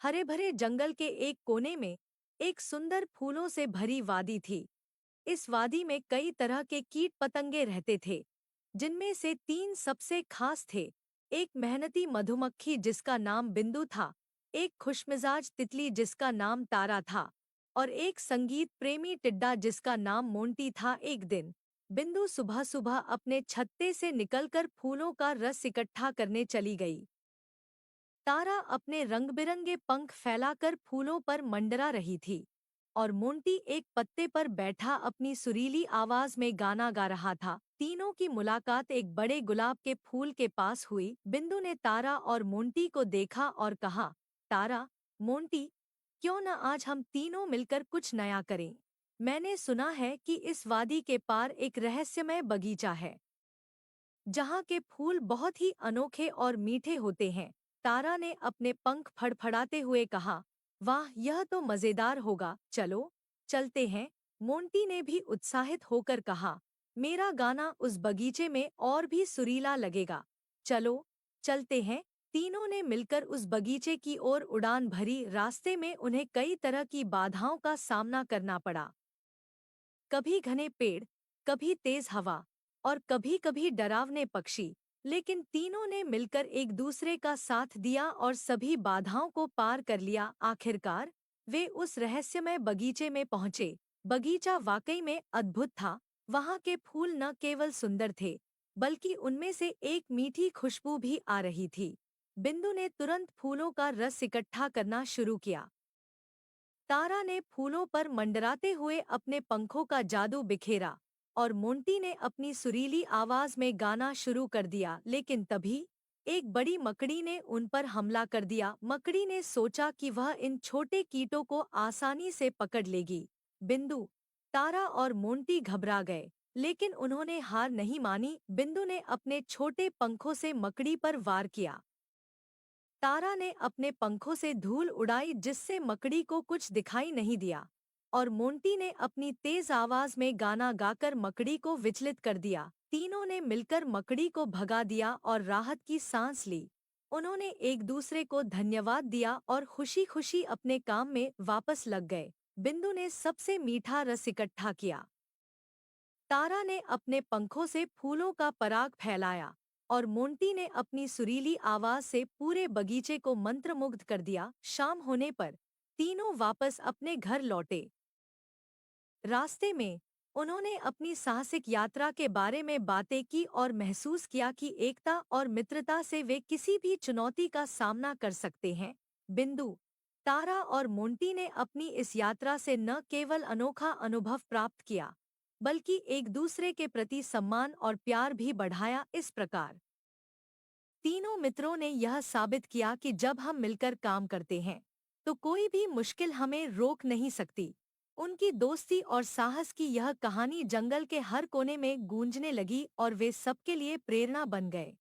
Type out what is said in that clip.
हरे भरे जंगल के एक कोने में एक सुंदर फूलों से भरी वादी थी। इस वादी में कई तरह के कीट पतंगे रहते थे, जिनमें से तीन सबसे खास थे। एक मेहनती मधुमक्खी जिसका नाम बिंदु था, एक खुशमिजाज तितली जिसका नाम तारा था, और एक संगीत प्रेमी टिड्डा जिसका नाम मोंटी था। एक दिन बिंदु सुबह सुबह अपने छत्ते से निकलकर फूलों का रस इकट्ठा करने चली गई। तारा अपने रंग-बिरंगे पंख फैलाकर फूलों पर मंडरा रही थी, और मोंटी एक पत्ते पर बैठा अपनी सुरीली आवाज में गाना गा रहा था। तीनों की मुलाकात एक बड़े गुलाब के फूल के पास हुई। बिंदु ने तारा और मोंटी को देखा और कहा, तारा, मोंटी, क्यों न आज हम तीनों मिलकर कुछ नया करें? मैंने सुना है कि इस वादी के पार एक रहस्यमय बगीचा है, जहाँ के फूल बहुत ही अनोखे और मीठे होते हैं। तारा ने अपने पंख फड़फड़ाते हुए कहा, वाह, यह तो मजेदार होगा, चलो चलते हैं। मोंटी ने भी उत्साहित होकर कहा, मेरा गाना उस बगीचे में और भी सुरीला लगेगा, चलो चलते हैं। तीनों ने मिलकर उस बगीचे की ओर उड़ान भरी। रास्ते में उन्हें कई तरह की बाधाओं का सामना करना पड़ा। कभी घने पेड़, कभी तेज हवा, और कभी-कभी डरावने पक्षी, लेकिन तीनों ने मिलकर एक दूसरे का साथ दिया और सभी बाधाओं को पार कर लिया। आखिरकार वे उस रहस्यमय बगीचे में पहुंचे। बगीचा वाकई में अद्भुत था। वहां के फूल न केवल सुंदर थे, बल्कि उनमें से एक मीठी खुशबू भी आ रही थी। बिंदु ने तुरंत फूलों का रस इकट्ठा करना शुरू किया। तारा ने फूलों पर मंडराते हुए अपने पंखों का जादू बिखेरा, और मोंटी ने अपनी सुरीली आवाज में गाना शुरू कर दिया। लेकिन तभी एक बड़ी मकड़ी ने उन पर हमला कर दिया। मकड़ी ने सोचा कि वह इन छोटे कीटों को आसानी से पकड़ लेगी। बिंदु, तारा और मोंटी घबरा गए, लेकिन उन्होंने हार नहीं मानी। बिंदु ने अपने छोटे पंखों से मकड़ी पर वार किया। तारा ने अपने पंखों से धूल उड़ाई, जिससे मकड़ी को कुछ दिखाई नहीं दिया, और मोंटी ने अपनी तेज आवाज में गाना गाकर मकड़ी को विचलित कर दिया। तीनों ने मिलकर मकड़ी को भगा दिया और राहत की सांस ली। उन्होंने एक दूसरे को धन्यवाद दिया और खुशी-खुशी अपने काम में वापस लग गए। बिंदु ने सबसे मीठा रस इकट्ठा किया। तारा ने अपने पंखों से फूलों का पराग फैलाया, और मोंटी ने अपनी सुरीली आवाज से पूरे बगीचे को मंत्रमुग्ध कर दिया। शाम होने पर तीनों वापस अपने घर लौटे। रास्ते में उन्होंने अपनी साहसिक यात्रा के बारे में बातें की और महसूस किया कि एकता और मित्रता से वे किसी भी चुनौती का सामना कर सकते हैं। बिंदु, तारा और मोंटी ने अपनी इस यात्रा से न केवल अनोखा अनुभव प्राप्त किया, बल्कि एक दूसरे के प्रति सम्मान और प्यार भी बढ़ाया। इस प्रकार तीनों मित्रों ने यह साबित किया कि जब हम मिलकर काम करते हैं, तो कोई भी मुश्किल हमें रोक नहीं सकती। उनकी दोस्ती और साहस की यह कहानी जंगल के हर कोने में गूंजने लगी और वे सबके लिए प्रेरणा बन गए।